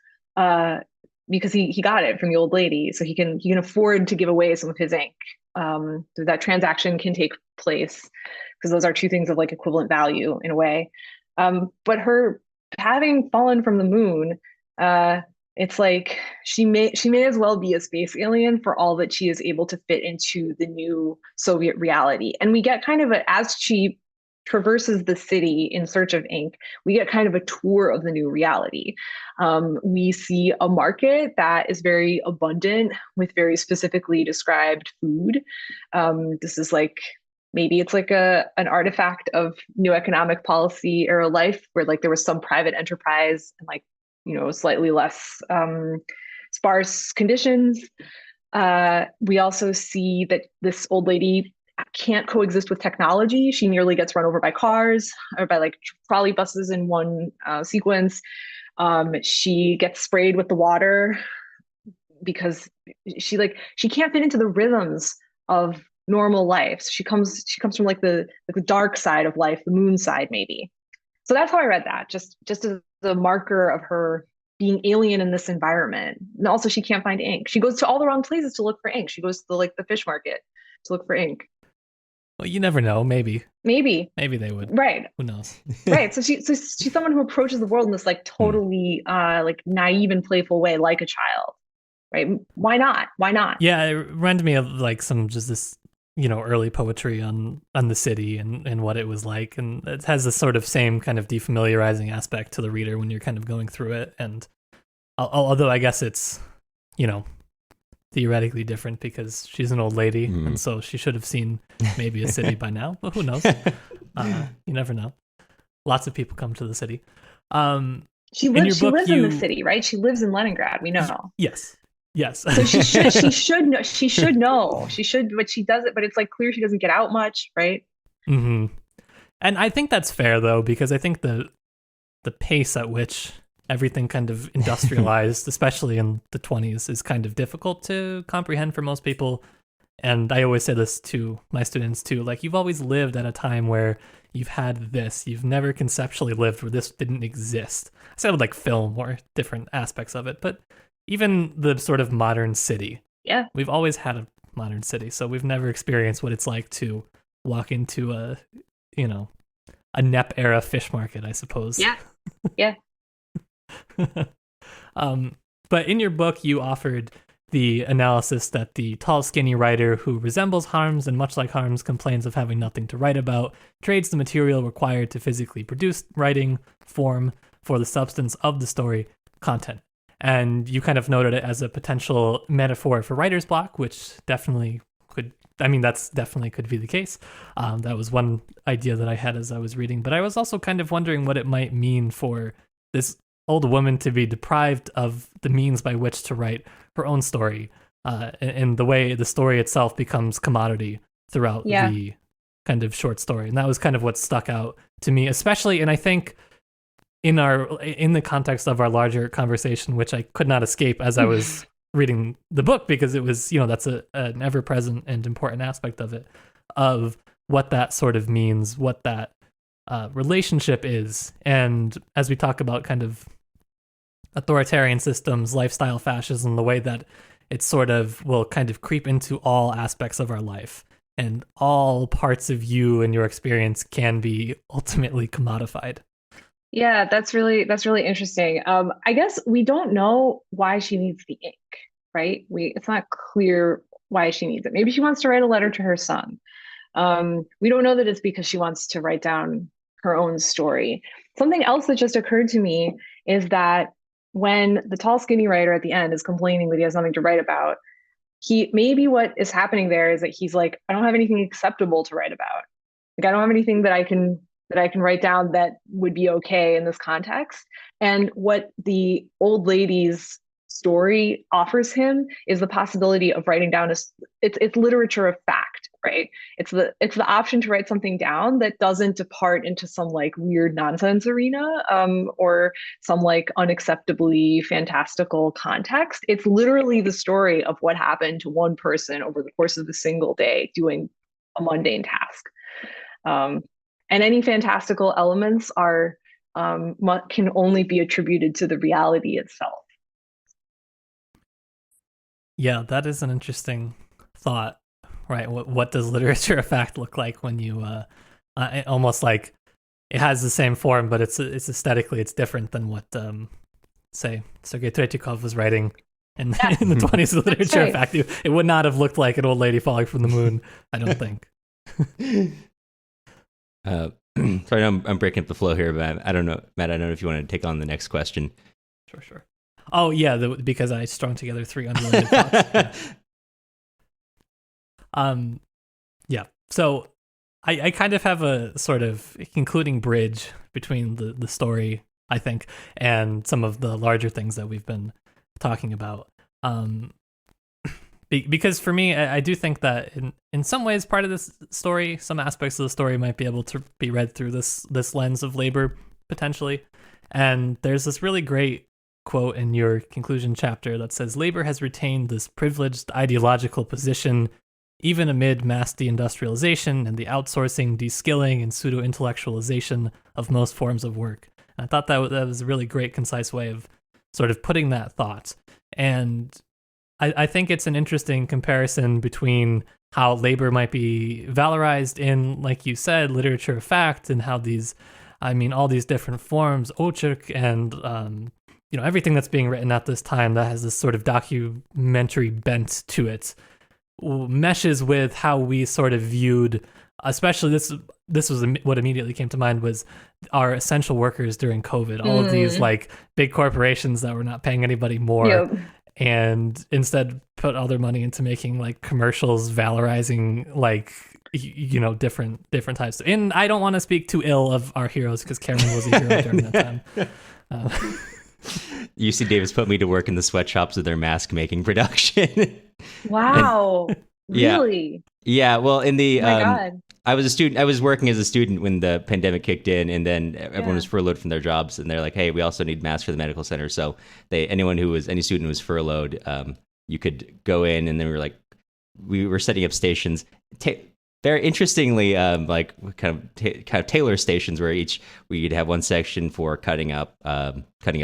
he got it from the old lady. So he can afford to give away some of his ink. So that transaction can take place because those are two things of like equivalent value in a way. But her having fallen from the moon, it's like she may as well be a space alien for all that she is able to fit into the new Soviet reality. And we get kind of as she traverses the city in search of ink, we get kind of a tour of the new reality. We see a market that is very abundant with very specifically described food. This is like, maybe it's like an artifact of new economic policy era life, where like there was some private enterprise and like, slightly less sparse conditions. We also see that this old lady can't coexist with technology. She nearly gets run over by cars or by like trolley buses in one sequence. She gets sprayed with the water because she can't fit into the rhythms of normal life. She comes from like the dark side of life, the moon side maybe. So that's how I read that, just as a marker of her being alien in this environment. And also she can't find ink. She goes to all the wrong places to look for ink. She goes to the fish market to look for ink. Well, you never know. Maybe they would. Right. Who knows? Right. So she's someone who approaches the world in this like totally like naive and playful way, like a child. Right. Why not? Yeah, it reminded me of like some just this, early poetry on the city and what it was like. And it has this sort of same kind of defamiliarizing aspect to the reader when you're kind of going through it. And although I guess it's, theoretically different because she's an old lady, and so she should have seen maybe a city by now, but who knows? You never know. Lots of people come to the city. She lives in the city, right? She lives in Leningrad. We know. Yes. So she should know. She should know. She should, but she doesn't. But it's like clear she doesn't get out much, right? Mm-hmm. And I think that's fair though, because I think the pace at which everything kind of industrialized, especially in the 1920s, is kind of difficult to comprehend for most people. And I always say this to my students too, like you've always lived at a time where you've had this, you've never conceptually lived where this didn't exist. I said with like film or different aspects of it, but even the sort of modern city. Yeah. We've always had a modern city, so we've never experienced what it's like to walk into a NEP era fish market, I suppose. Yeah. Yeah. But in your book, you offered the analysis that the tall, skinny writer who resembles Kharms and much like Kharms complains of having nothing to write about, trades the material required to physically produce writing form for the substance of the story content. And you kind of noted it as a potential metaphor for writer's block, which definitely could be the case. That was one idea that I had as I was reading, but I was also kind of wondering what it might mean for this old woman to be deprived of the means by which to write her own story, and the way the story itself becomes commodity throughout the kind of short story. And that was kind of what stuck out to me, especially, and I think in the context of our larger conversation, which I could not escape as I was reading the book, because it was, that's an ever-present and important aspect of it, of what that sort of means, what that relationship is. And as we talk about kind of authoritarian systems, lifestyle fascism, the way that it sort of will kind of creep into all aspects of our life, and all parts of you and your experience can be ultimately commodified. Yeah, that's really interesting. I guess we don't know why she needs the ink, right? It's not clear why she needs it. Maybe she wants to write a letter to her son. We don't know that it's because she wants to write down her own story. Something else that just occurred to me is that when the tall, skinny writer at the end is complaining that he has nothing to write about, maybe what is happening there is that he's like, I don't have anything acceptable to write about. Like, I don't have anything that I can write down that would be okay in this context. And what the old lady's story offers him is the possibility of writing down it's literature of fact, right? It's the option to write something down that doesn't depart into some like weird nonsense arena, or some like unacceptably fantastical context. It's literally the story of what happened to one person over the course of a single day doing a mundane task. And any fantastical elements can only be attributed to the reality itself. Yeah, that is an interesting thought, right? What does literature of fact look like when you almost like it has the same form, but it's aesthetically it's different than what say Sergei Tretyakov was writing in the 1920s. Literature of fact, it would not have looked like an old lady falling from the moon, I don't think. Sorry, I'm breaking up the flow here, but I don't know, Matt. I don't know if you want to take on the next question. Sure. Oh yeah, because I strung together 3 unrelated thoughts. Yeah. So I kind of have a sort of concluding bridge between the story, I think, and some of the larger things that we've been talking about. Because for me, I do think that in some ways, part of this story, some aspects of the story might be able to be read through this lens of labor, potentially. And there's this really great quote in your conclusion chapter that says, labor has retained this privileged ideological position even amid mass deindustrialization and the outsourcing, de-skilling, and pseudo-intellectualization of most forms of work. And I thought that was a really great, concise way of sort of putting that thought. And I think it's an interesting comparison between how labor might be valorized in, like you said, literature of fact, and how all these different forms, Ochik and everything that's being written at this time that has this sort of documentary bent to it, meshes with how we sort of viewed, especially this was what immediately came to mind, was our essential workers during COVID. All of these like big corporations that were not paying anybody more. Yep. And instead put all their money into making like commercials valorizing like different types. And I don't want to speak too ill of our heroes, because Cameron was a hero during that time. UC Davis put me to work in the sweatshops of their mask making production. Wow. Really? Yeah. Well, in the Oh my God. I was working as a student when the pandemic kicked in, and then everyone was furloughed from their jobs, and they're like, hey, we also need masks for the medical center. So any student who was furloughed, you could go in, and then we were setting up stations. Very interestingly, like kind of tailor stations where we'd have one section for cutting up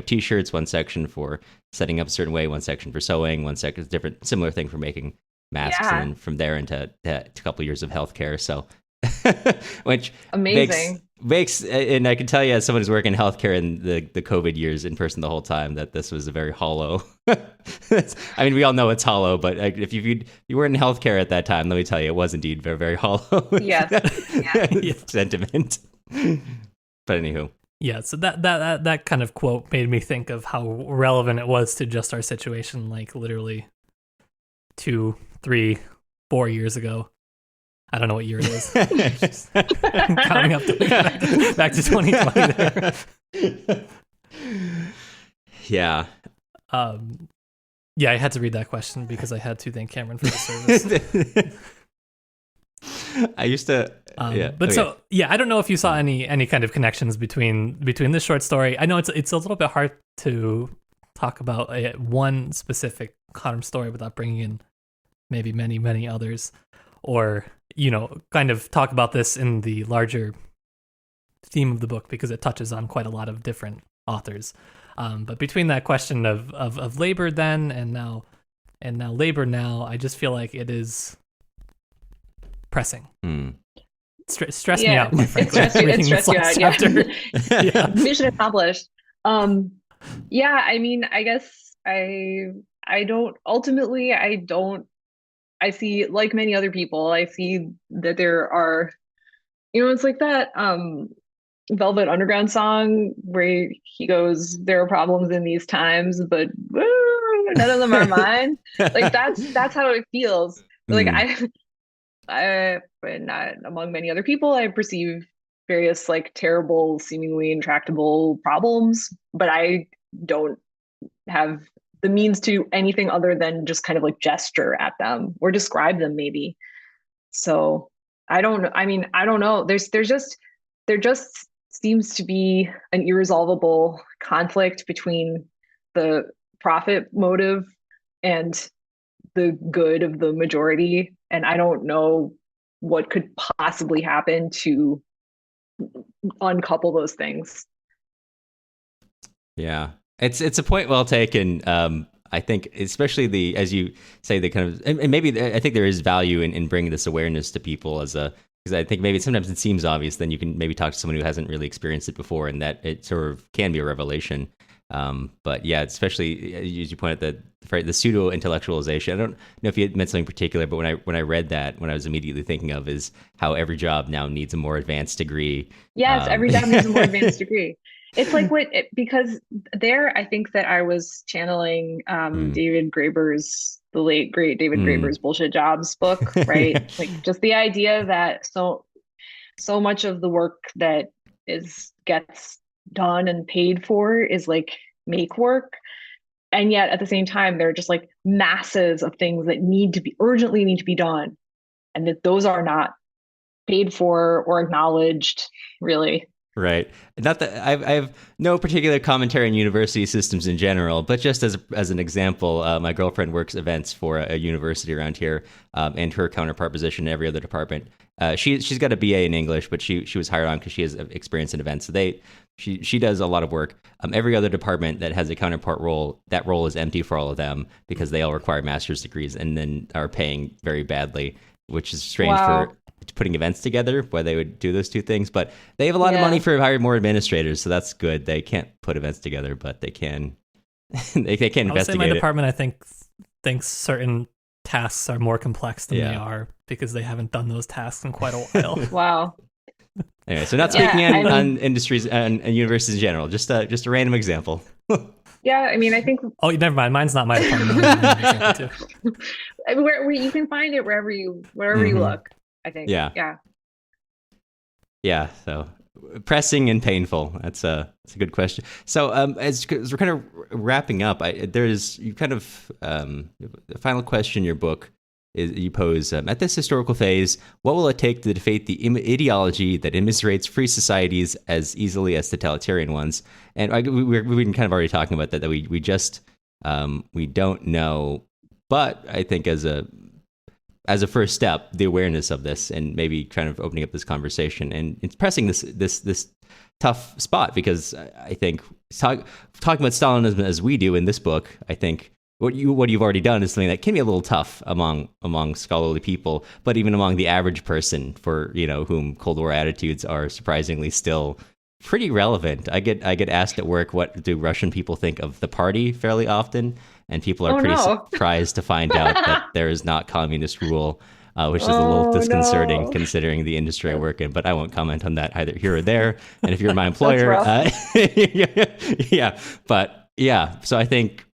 T-shirts, one section for setting up a certain way, one section for sewing, one section different similar thing for making masks, and then from there into a couple of years of healthcare. So, which amazing makes, and I can tell you as someone who's working in healthcare in the COVID years in person the whole time, that this was a very hollow. I mean, we all know it's hollow, but if you weren't in healthcare at that time, let me tell you, it was indeed very, very hollow. Yes. Sentiment. But anywho. Yeah, so that kind of quote made me think of how relevant it was to just our situation, like literally 2, 3, 4 years ago. I don't know what year it is. Just counting up back to 2020 there. Yeah. Yeah, I had to read that question because I had to thank Cameron for the service. I used to, So I don't know if you saw any kind of connections between this short story. I know it's a little bit hard to talk about one specific Kharms story without bringing in maybe many others, or kind of talk about this in the larger theme of the book, because it touches on quite a lot of different authors. But between that question of labor then and now labor now, I just feel like it is pressing. Stress me out, quite frankly. It stressed you out. Yeah. Mission accomplished. Yeah, I mean, I guess I see, like many other people, I see that there are, it's like that Velvet Underground song where he goes, there are problems in these times, but none of them are mine. Like that's how it feels. Like but not among many other people, I perceive various like terrible, seemingly intractable problems, but I don't have the means to anything other than just kind of like gesture at them or describe them maybe. So I don't know. There just seems to be an irresolvable conflict between the profit motive and the good of the majority. And I don't know what could possibly happen to uncouple those things. Yeah, it's a point well taken. I think especially as you say, the kind of, and maybe I think there is value in bringing this awareness to people because I think maybe sometimes it seems obvious, then you can maybe talk to someone who hasn't really experienced it before, and that it sort of can be a revelation. But yeah, especially as you pointed out, the pseudo intellectualization. I don't know if you had meant something particular, but when I read that, what I was immediately thinking of is how every job now needs a more advanced degree. Yes, every job needs a more advanced degree. It's like because there, I think that I was channeling David Graeber's, the late great David Graeber's Bullshit Jobs book, right? Like just the idea that so much of the work that gets done and paid for is like make work. And yet at the same time, there are just like masses of things that urgently need to be done. And that those are not paid for or acknowledged, really. Right. Not that I have no particular commentary on university systems in general, but just as an example, my girlfriend works events for a university around here, and her counterpart position in every other department. She's got a BA in English, but she was hired on because she has experience in events. So she does a lot of work. Every other department that has a counterpart role, that role is empty for all of them because they all require master's degrees and then are paying very badly, which is strange for putting events together, why they would do those two things. But they have a lot of money for hiring more administrators, so that's good. They can't put events together, but they can they can investigate. I would say my department, I think, thinks certain tasks are more complex than they are because they haven't done those tasks in quite a while. Wow. Anyway, so not speaking on industries and universities in general, just a random example. Yeah, I mean, I think. Oh, never mind. Mine's not my department. Where you can find it wherever you look, I think. Yeah. So pressing and painful. That's a good question. So as we're kind of wrapping up, you kind of the final question in your book is you pose at this historical phase, what will it take to defeat the ideology that immiserates free societies as easily as totalitarian ones? And we've been kind of already talking about that we just we don't know, but I think as a first step, the awareness of this and maybe kind of opening up this conversation and it's pressing this tough spot, because I think talking about Stalinism as we do in this book, I think what you've already done is something that can be a little tough among scholarly people, but even among the average person for whom Cold War attitudes are surprisingly still pretty relevant. I get asked at work, what do Russian people think of the party fairly often, and people are pretty surprised to find out that there is not communist rule, which is a little disconcerting considering the industry I work in. But I won't comment on that either here or there. And if you're my employer, so I think.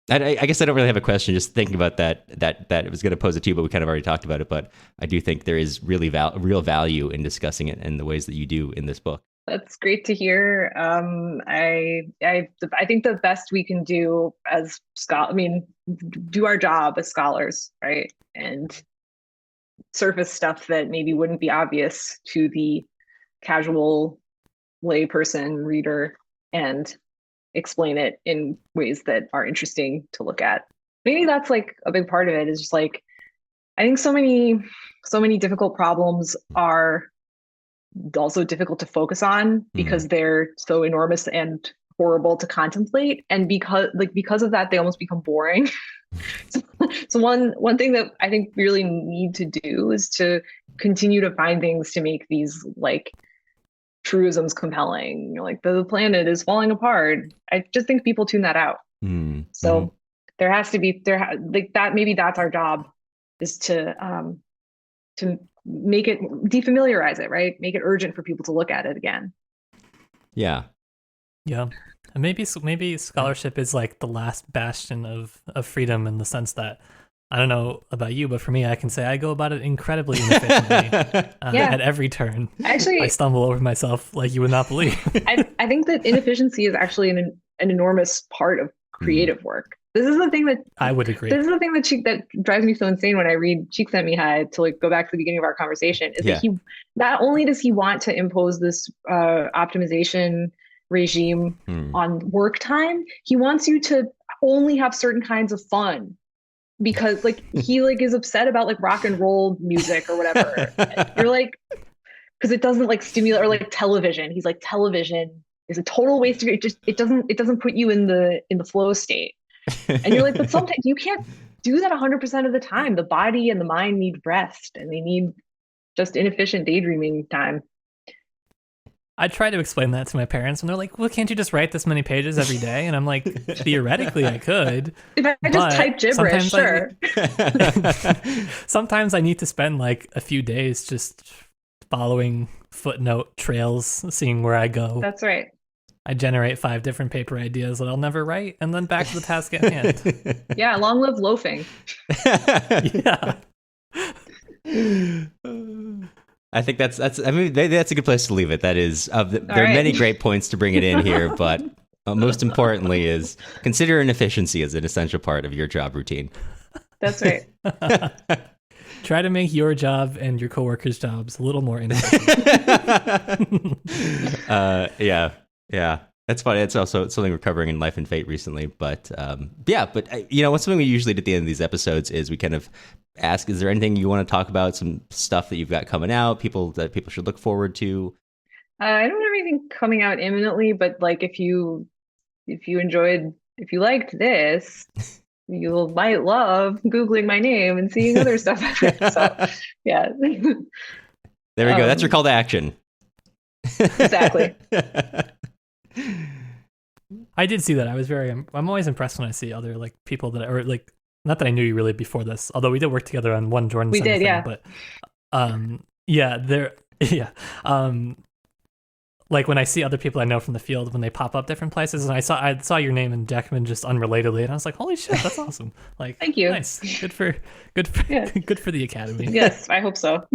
I guess I don't really have a question. Just thinking about that it was going to pose it to you, but we kind of already talked about it. But I do think there is really real value in discussing it in the ways that you do in this book. That's great to hear. I think the best we can do as do our job as scholars, right, and surface stuff that maybe wouldn't be obvious to the casual layperson reader, and explain it in ways that are interesting to look at. Maybe that's like a big part of it, is just like, I think so many difficult problems are also difficult to focus on because they're so enormous and horrible to contemplate, and because of that they almost become boring. So one thing that I think we really need to do is to continue to find things to make these like truisms compelling. Like the planet is falling apart. I just think people tune that out. So there has to be like that. Maybe that's our job, is to make it, defamiliarize it, right? Make it urgent for people to look at it again. Yeah. And maybe scholarship is like the last bastion of freedom, in the sense that, I don't know about you, but for me, I can say I go about it incredibly inefficiently at every turn. Actually, I stumble over myself like you would not believe. I think that inefficiency is actually an enormous part of creative work. This is the thing that I would agree. This is the thing that drives me so insane when I read Csikszentmihalyi, to like go back to the beginning of our conversation, is that he not only does he want to impose this optimization regime on work time, he wants you to only have certain kinds of fun. Because like he like is upset about like rock and roll music or whatever. You're like, because it doesn't like stimulate, or like television. He's like, television is a total waste of it doesn't put you in the flow state. And you're like, but sometimes you can't do that 100% of the time. The body and the mind need rest, and they need just inefficient daydreaming time. I try to explain that to my parents, and they're like, "Well, can't you just write this many pages every day?" And I'm like, "Theoretically, I could. If I just type gibberish, sure." Sometimes I need to spend like a few days just following footnote trails, seeing where I go. That's right. I generate 5 different paper ideas that I'll never write, and then back to the task at hand. Yeah, long live loafing. Yeah. I think that's I mean that's a good place to leave it. That is there are many great points to bring it in here, but most importantly is consider inefficiency as an essential part of your job routine. That's right. Try to make your job and your coworkers' jobs a little more inefficient. Yeah. That's funny. It's also something we're covering in Life and Fate recently. But what's something we usually do at the end of these episodes is we kind of ask, is there anything you want to talk about, some stuff that you've got coming out, people should look forward to? I don't have anything coming out imminently, but like if you liked this, you might love Googling my name and seeing other stuff. So, yeah. There we go. That's your call to action. Exactly. I did see that. I'm always impressed when I see other like people that are like, not that I knew you really before this, although we did work together on one Jordan. We did, yeah. But like when I see other people I know from the field when they pop up different places, and I saw your name in Jacobin just unrelatedly, and I was like, holy shit, that's awesome! Like, thank you. Nice, good for good for the academy. Yes, I hope so.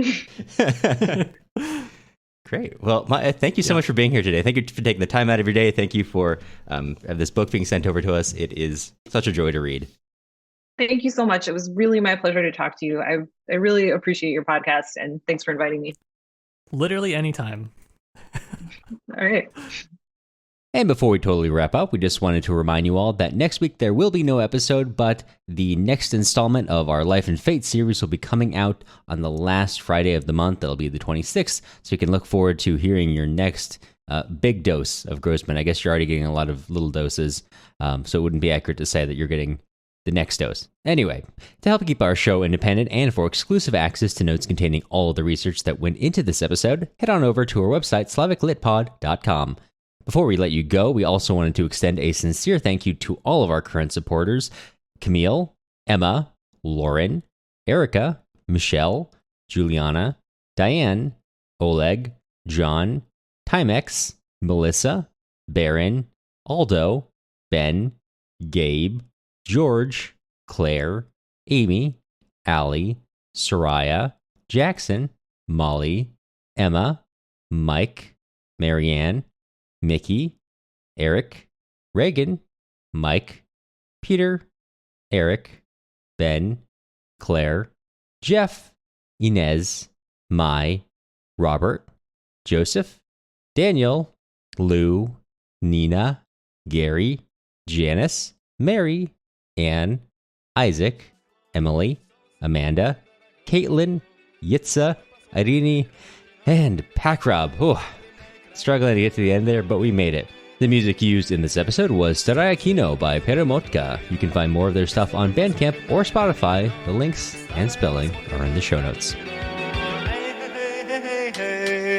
Great. Well, thank you so much for being here today. Thank you for taking the time out of your day. Thank you for this book being sent over to us. It is such a joy to read. Thank you so much. It was really my pleasure to talk to you. I really appreciate your podcast, and thanks for inviting me. Literally anytime. All right. And before we totally wrap up, we just wanted to remind you all that next week there will be no episode, but the next installment of our Life and Fate series will be coming out on the last Friday of the month. That'll be the 26th, so you can look forward to hearing your next big dose of Grossman. I guess you're already getting a lot of little doses, so it wouldn't be accurate to say that you're getting the next dose. Anyway, to help keep our show independent and for exclusive access to notes containing all of the research that went into this episode, head on over to our website, slaviclitpod.com. Before we let you go, we also wanted to extend a sincere thank you to all of our current supporters: Camille, Emma, Lauren, Erica, Michelle, Juliana, Diane, Oleg, John, Timex, Melissa, Baron, Aldo, Ben, Gabe, George, Claire, Amy, Allie, Soraya, Jackson, Molly, Emma, Mike, Marianne, Mickey, Eric, Reagan, Mike, Peter, Eric, Ben, Claire, Jeff, Inez, Mai, Robert, Joseph, Daniel, Lou, Nina, Gary, Janice, Mary, Anne, Isaac, Emily, Amanda, Caitlin, Yitza, Irene, and Pakrob. Oh, struggling to get to the end there, but we made it. The music used in this episode was Staraya Kino by Peremotka. You can find more of their stuff on Bandcamp or Spotify. The links and spelling are in the show notes. Hey, hey, hey, hey.